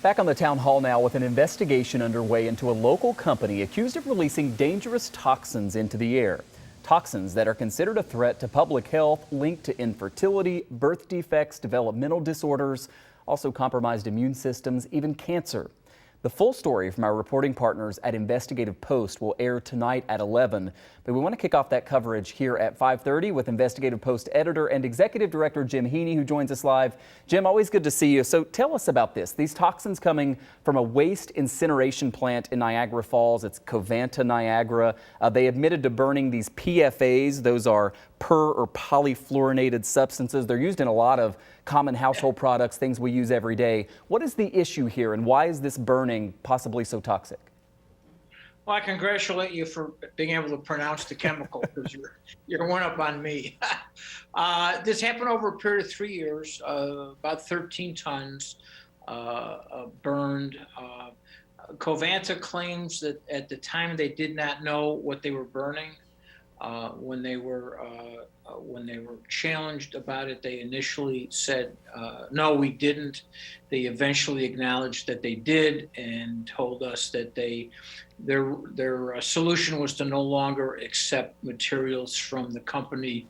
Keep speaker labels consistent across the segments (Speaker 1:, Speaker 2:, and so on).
Speaker 1: Back on the town hall now with an investigation underway into a local company accused of releasing dangerous toxins into the air. Toxins that are considered a threat to public health, linked to infertility, birth defects, developmental disorders, also compromised immune systems, even cancer. The full story from our reporting partners at Investigative Post will air tonight at 11. But we want to kick off that coverage here at 5:30 with Investigative Post editor and executive director Jim Heaney, who joins us live. Jim, always good to see you. So tell us about this. These toxins coming from a waste incineration plant in Niagara Falls. It's Covanta, Niagara. They admitted to burning these PFAs. Those are per or polyfluorinated substances. They're used in a lot of common household products, things we use every day. What is the issue here, and why is this burning possibly so toxic?
Speaker 2: Well, I congratulate you for being able to pronounce the chemical, because you're one up on me. This happened over a period of 3 years, about 13 tons burned. Covanta claims that at the time they did not know what they were burning. When they were challenged about it, they initially said, no, we didn't. They eventually acknowledged that they did and told us that their solution was to no longer accept materials from the company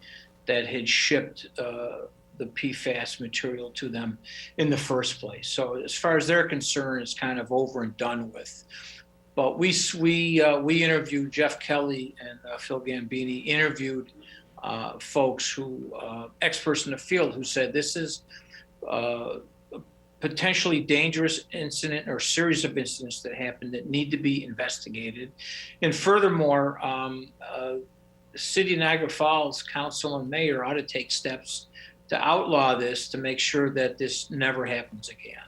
Speaker 2: that had shipped the PFAS material to them in the first place. So as far as they're concerned, it's kind of over and done with. But we interviewed Jeff Kelly and Phil Gambini, interviewed folks who, experts in the field, who said this is a potentially dangerous incident or series of incidents that happened that need to be investigated. And furthermore, the city of Niagara Falls council and mayor ought to take steps to outlaw this, to make sure that this never happens again.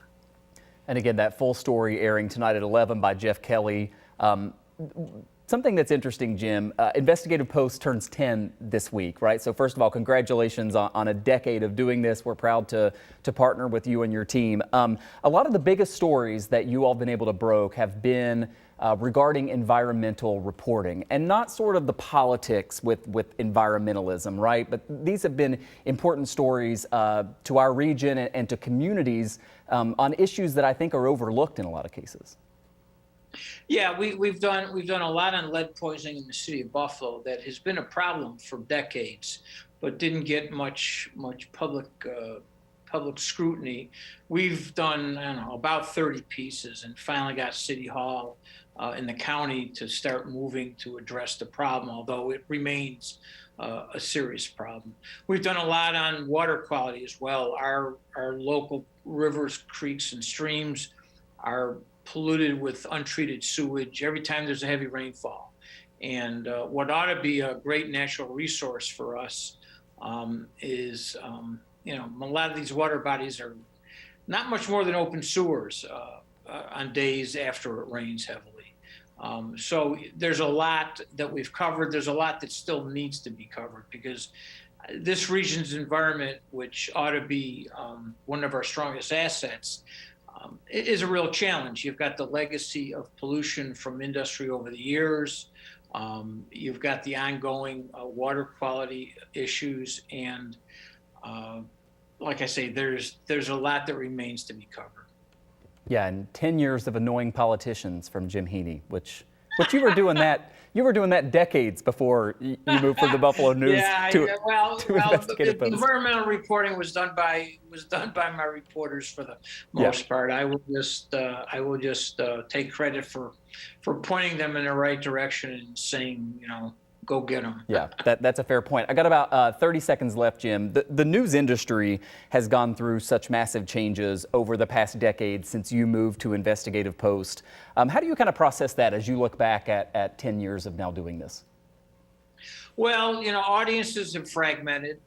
Speaker 1: And again, that full story airing tonight at 11 by Jeff Kelly. Something that's interesting, Jim, Investigative Post turns 10 this week, right? So first of all, congratulations on a decade of doing this. We're proud to partner with you and your team. A lot of the biggest stories that you all have been able to broke have been regarding environmental reporting, and not sort of the politics with environmentalism, right? But these have been important stories to our region and to communities on issues that I think are overlooked in a lot of cases.
Speaker 2: Yeah, we've done a lot on lead poisoning in the city of Buffalo that has been a problem for decades, but didn't get much public scrutiny. We've done, I don't know, about 30 pieces, and finally got City Hall in the county to start moving to address the problem, although it remains a serious problem. We've done a lot on water quality as well. Our local rivers, creeks, and streams are polluted with untreated sewage every time there's a heavy rainfall. And what ought to be a great natural resource for us is, a lot of these water bodies are not much more than open sewers on days after it rains heavily. So there's a lot that we've covered. There's a lot that still needs to be covered, because this region's environment, which ought to be one of our strongest assets, is a real challenge. You've got the legacy of pollution from industry over the years. You've got the ongoing water quality issues, and like I say, there's a lot that remains to be covered.
Speaker 1: Yeah, and 10 years of annoying politicians from Jim Heaney, which you were doing that. You were doing that decades before you moved from the Buffalo News to Investigative Post.
Speaker 2: Environmental reporting was done by my reporters for the most part. I will just take credit for pointing them in the right direction and saying, go get them.
Speaker 1: Yeah, that's a fair point. I got about 30 seconds left, Jim. The news industry has gone through such massive changes over the past decade since you moved to Investigative Post. How do you kind of process that as you look back at 10 years of now doing this?
Speaker 2: Well, audiences have fragmented.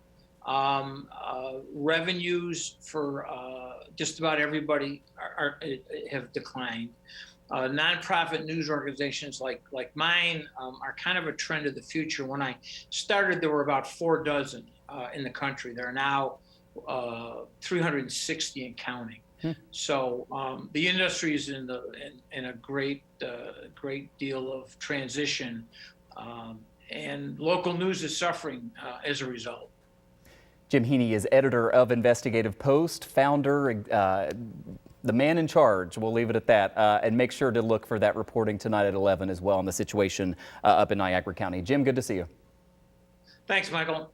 Speaker 2: Revenues for just about everybody have declined. Nonprofit news organizations like mine are kind of a trend of the future. When I started, there were about 4 dozen in the country. There are now 360 and counting. So the industry is in a great deal of transition, and local news is suffering as a result.
Speaker 1: Jim Heaney is editor of Investigative Post, founder, the man in charge. We'll leave it at that. And make sure to look for that reporting tonight at 11 as well on the situation up in Niagara County. Jim, good to see you.
Speaker 2: Thanks, Michael.